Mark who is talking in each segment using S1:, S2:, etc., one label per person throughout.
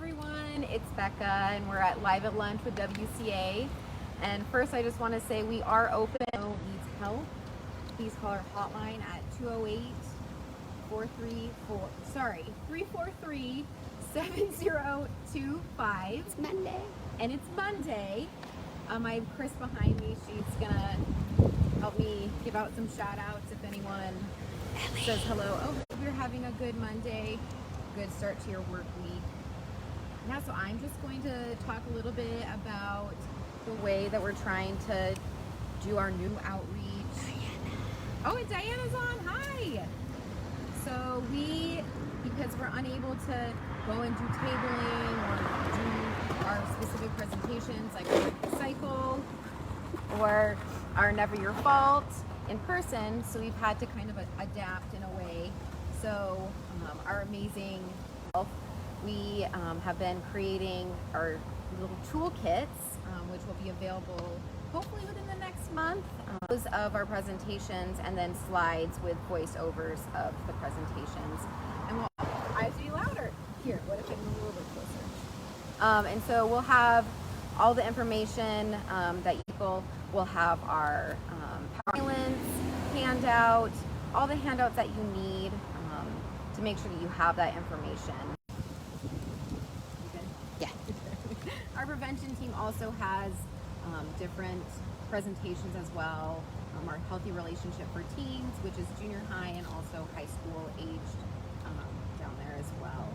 S1: everyone, it's Becca and we're at Live at Lunch with WCA. And first I just want to say we are open. If anyone needs help, please call our hotline at 343-7025.
S2: It's Monday.
S1: And it's Monday. I have Chris behind me. She's gonna help me give out some shout outs if anyone says hello. Oh, hope you're having a good Monday, good start to your work week. Yeah, so I'm just going to talk a little bit about the way that we're trying to do our new outreach. Oh, and Diana's on. Hi. So because we're unable to go and do tabling or do our specific presentations like the cycle or our Never Your Fault in person, so we've had to kind of adapt in a way. So our amazing self, we have been creating our little toolkits, which will be available hopefully within the next month, those of our presentations, and then slides with voiceovers of the presentations. And I have to be louder. Here, what if I move a little bit closer? And so we'll have all the information that people will have our balance handout, all the handouts that you need to make sure that you have that information. You good?
S2: Yeah.
S1: Our prevention team also has different presentations as well. Our healthy relationship for teens, which is junior high and also high school aged down there as well.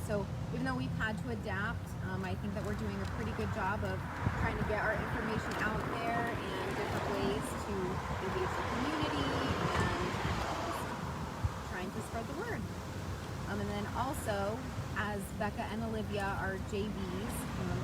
S1: So even though we've had to adapt, I think that we're doing a pretty good job of trying to get our information out there and different ways to engage the community and trying to spread the word. And then also, as Becca and Olivia are JVs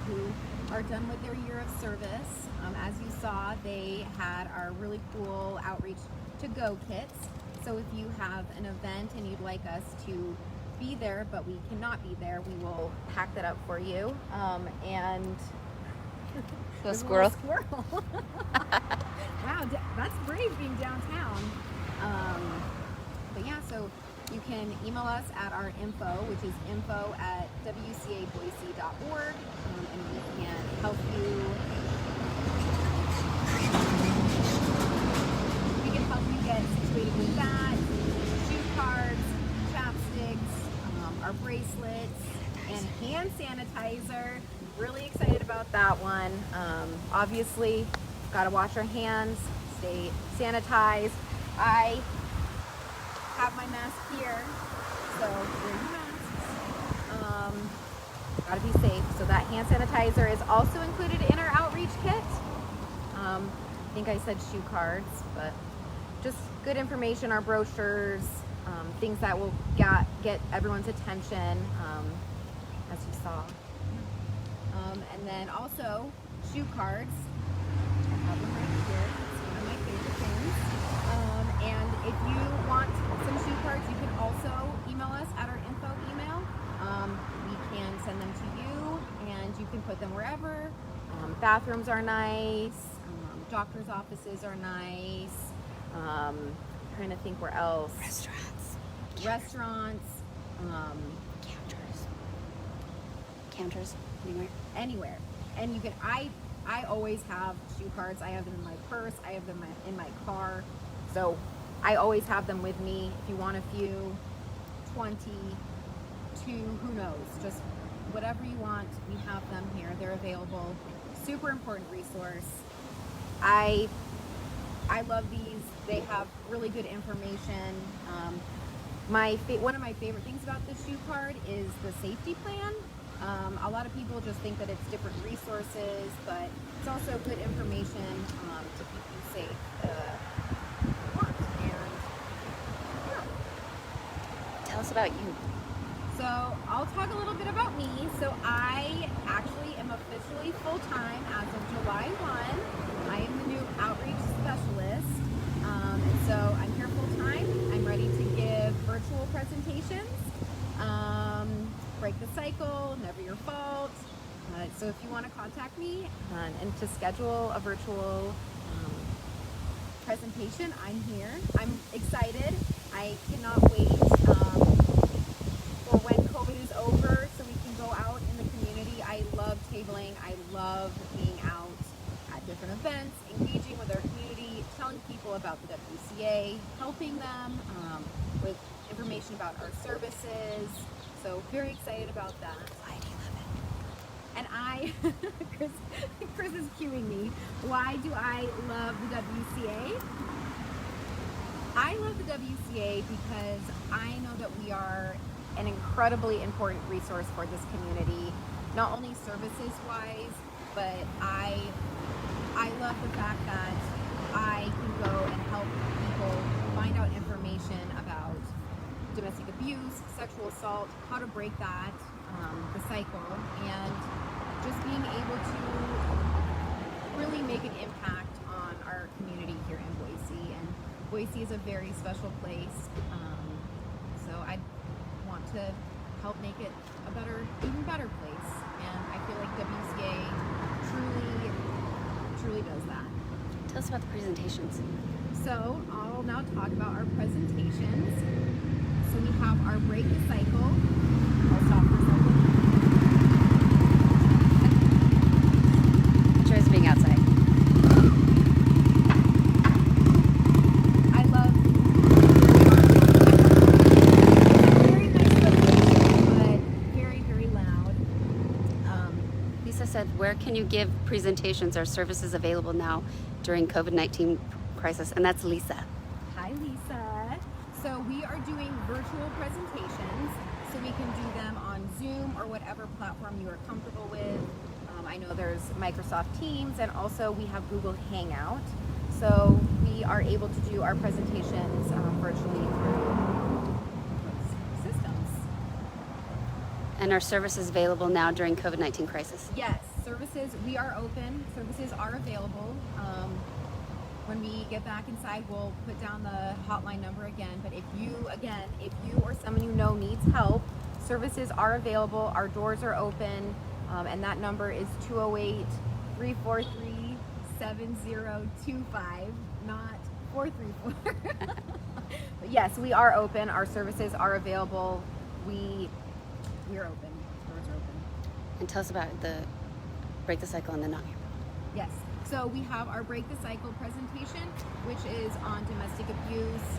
S1: who are done with their year of service, as you saw, they had our really cool outreach to go kits. So if you have an event and you'd like us to be there, but we cannot be there, we will pack that up for you. And
S2: The squirrel.
S1: Wow, that's brave being downtown. But yeah, so you can email us at our info, which is info@wcaboise.org, and we can help you. We can help you get situated with that, shoe cards, chapsticks, our bracelets, and hand sanitizer. Really excited about that one. Obviously, got to wash our hands, stay sanitized. I have my mask here, so wear your masks. Gotta be safe. So that hand sanitizer is also included in our outreach kit. I think I said shoe cards, but just good information, our brochures, things that will get everyone's attention, as you saw. And then also shoe cards. I have them right here. It's one of my favorite things. And if you want some shoe cards, you can also email us at our info email. We can send them to you, and you can put them wherever. Bathrooms are nice. Doctors' offices are nice. Trying to think where else. Restaurants.
S2: Counters.
S1: Anywhere. And you can. I always have shoe cards. I have them in my purse. I have them in my car. So I always have them with me. If you want a few, 20, 2, who knows? Just whatever you want, we have them here. They're available. Super important resource. I love these. They have really good information. One of my favorite things about this shoe card is the safety plan. A lot of people just think that it's different resources, but it's also good information to keep you safe.
S2: Tell us about you.
S1: So I'll talk a little bit about me. So I actually am officially full-time as of July 1. I am the new outreach specialist. And so I'm here full-time. I'm ready to give virtual presentations. Break the cycle, Never Your Fault. So if you want to contact me and to schedule a virtual presentation, I'm here. I'm excited. I cannot wait for when COVID is over so we can go out in about our services. So very excited about that.
S2: Why do you love
S1: And I, Chris is cueing me. Why do I love the WCA? I love the WCA because I know that we are an incredibly important resource for this community, not only services wise, but I love the fact that I can go and help people find out information about domestic abuse, sexual assault, how to break that, the cycle, and just being able to really make an impact on our community here in Boise. And Boise is a very special place, so I want to help make it a better, even better place. And I feel like WCA truly does that.
S2: Tell us about the presentations.
S1: So I'll now talk about our presentations. So we have our Break the Cycle. I'll stop for a second.
S2: Enjoys being outside.
S1: I love very nice location, but very loud.
S2: Lisa said, where can you give presentations? Are services available now during COVID-19 crisis? And that's Lisa.
S1: Hi, Lisa. So we are doing virtual presentations, so we can do them on Zoom or whatever platform you are comfortable with. I know there's Microsoft Teams, and also we have Google Hangout. So we are able to do our presentations virtually through those systems.
S2: And are services available now during COVID-19 crisis?
S1: Yes, services, we are open. Services are available. When we get back inside, we'll put down the hotline number again. But if you or someone you know needs help, services are available. Our doors are open, and that number is 208-343-7025, not 434. But yes, we are open. Our services are available. We're open. Doors are open.
S2: And tell us about the Break the Cycle and the Not Your Problem.
S1: Yes. So we have our Break the Cycle presentation, which is on domestic abuse.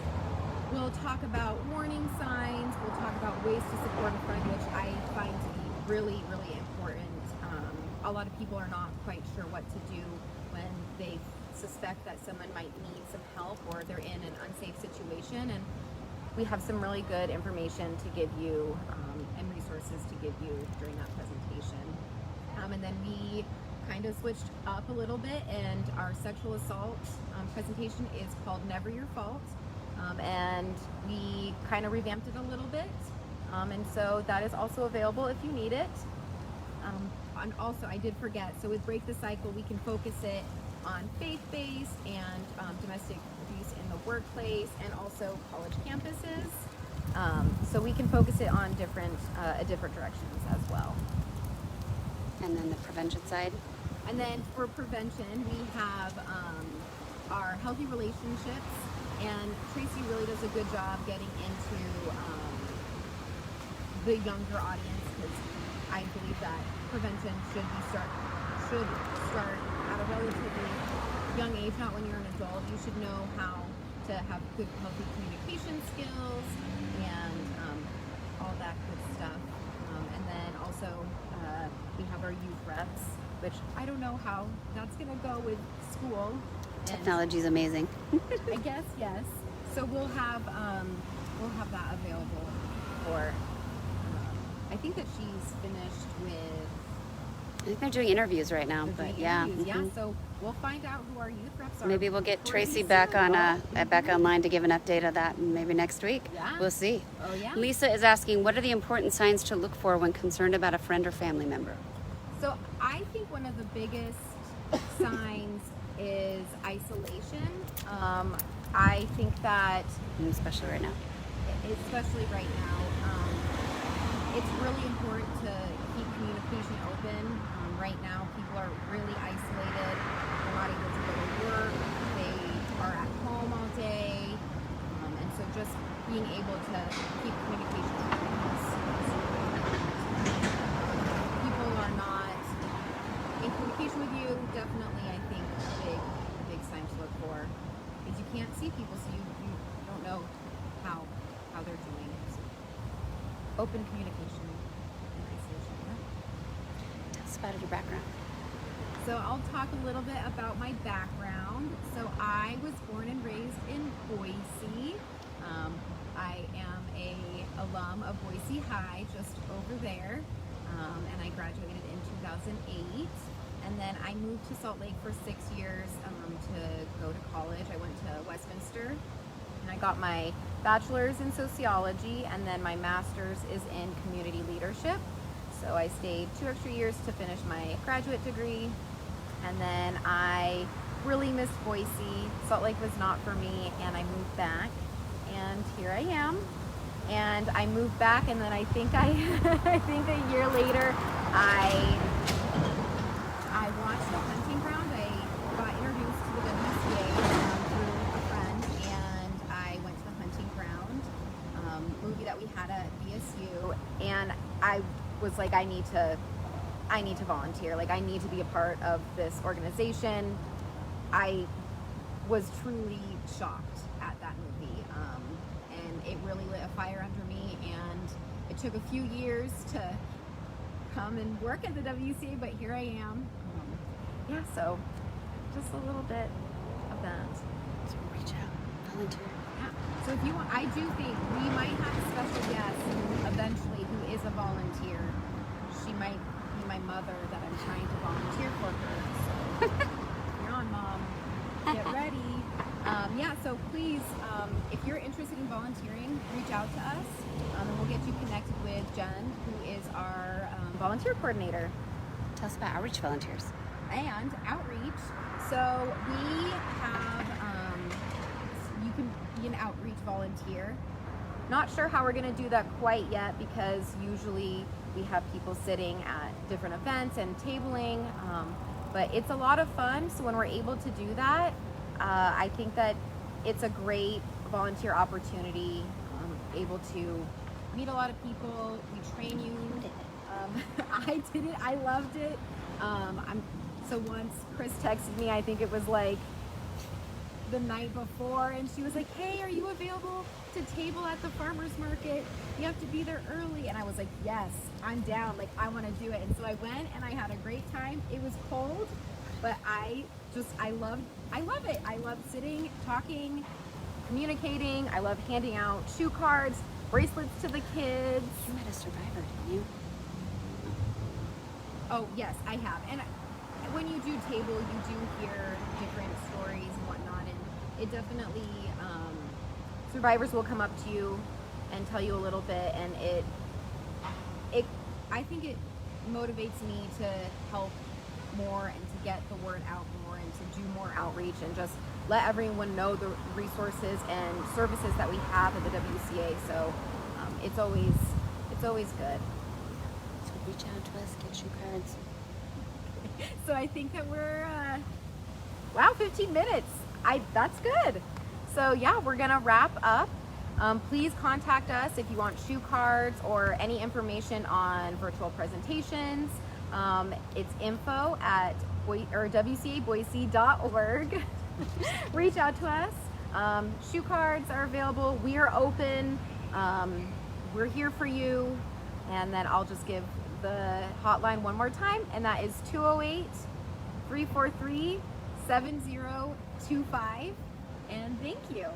S1: We'll talk about warning signs. We'll talk about ways to support a friend, which I find to be really important. A lot of people are not quite sure what to do when they suspect that someone might need some help or they're in an unsafe situation. And we have some really good information to give you and resources to give you during that presentation. And then we kind of switched up a little bit, and our sexual assault presentation is called Never Your Fault, and we kind of revamped it a little bit, and so that is also available if you need it. And also, I did forget, so with Break the Cycle, we can focus it on faith-based and domestic abuse in the workplace and also college campuses, so we can focus it on different directions as well.
S2: And then the prevention side?
S1: And then for prevention, we have our healthy relationships, and Tracy really does a good job getting into the younger audience, because I believe that prevention should start at a relatively young age, not when you're an adult. You should know how to have good, healthy communication skills and all that good stuff. And then also we have our youth reps, which I don't know how that's going to go with school.
S2: Technology is amazing.
S1: I guess, yes. So we'll have that available for. I think that she's finished with.
S2: I think they're doing interviews right now, but yeah.
S1: Yeah, so we'll find out who our youth reps are.
S2: Maybe we'll get Tracy
S1: pretty
S2: back
S1: soon.
S2: on back online to give an update of that, maybe next week.
S1: Yeah.
S2: We'll see.
S1: Oh yeah.
S2: Lisa is asking, what are the important signs to look for when concerned about a friend or family member?
S1: So I think one of the biggest signs is isolation. I think that,
S2: Especially right now.
S1: It's really important to keep communication open. Right now, people are really isolated. They're not able to go to work. They are at home all day. And so just being able to keep communication open is people are not in communication with you. Definitely, I think a big sign to look for is you can't see people, so you don't know how they're doing. So open communication and isolation.
S2: Tell us about your background.
S1: So I'll talk a little bit about my background. So I was born and raised in Boise. I am a alum of Boise High, just over there, and I graduated in 2008. And then I moved to Salt Lake for 6 years to go to college. I went to Westminster, and I got my bachelor's in sociology, and then my master's is in community leadership. So I stayed 2 extra years to finish my graduate degree, and then I really missed Boise. Salt Lake was not for me, and I moved back, and here I am. And I moved back, and then I think I think a year later I watched the hunting ground. I got introduced to the WCA through a friend, and I went to the hunting ground movie that we had at BSU, and I was like, I need to volunteer. Like, I need to be a part of this organization. I was truly shocked at that movie, and it really lit a fire under me, and it took a few years to come and work at the WCA, but here I am. Yeah, so just a little bit of that.
S2: So reach out, volunteer.
S1: Yeah. So if you want, I do think we might have a special guest eventually who is a volunteer. She might be my mother that I'm trying to volunteer for her. So you're on, Mom. Get ready. Yeah, so please, if you're interested in volunteering, reach out to us, and we'll get you connected with Jen, who is our volunteer coordinator.
S2: Tell us about outreach volunteers.
S1: And outreach. So we have, you can be an outreach volunteer. Not sure how we're going to do that quite yet, because usually we have people sitting at different events and tabling, but it's a lot of fun. So when we're able to do that, I think that it's a great volunteer opportunity, able to meet a lot of people. We train you. I did it. I loved it. So once Chris texted me, I think it was like the night before, and she was like, hey, are you available to table at the farmer's market? You have to be there early. And I was like, yes, I'm down. Like, I want to do it. And so I went, and I had a great time. It was cold, but I love it. I love sitting, talking, communicating. I love handing out shoe cards, bracelets to the kids.
S2: You met a survivor, didn't you?
S1: Oh, yes, I have. And when you do table, you do hear different stories and whatnot, and it definitely, survivors will come up to you and tell you a little bit, and I think it motivates me to help more and to get the word out more and to do more outreach and just let everyone know the resources and services that we have at the WCA. So it's always good.
S2: So reach out to us, get shoe cards.
S1: So I think that we're, 15 minutes. That's good. So yeah, we're gonna wrap up. Please contact us if you want shoe cards or any information on virtual presentations. It's info@wcaboise.org. Reach out to us. Shoe cards are available. We are open. We're here for you. And then I'll just give the hotline one more time, and that is 208-343-7025. And thank you.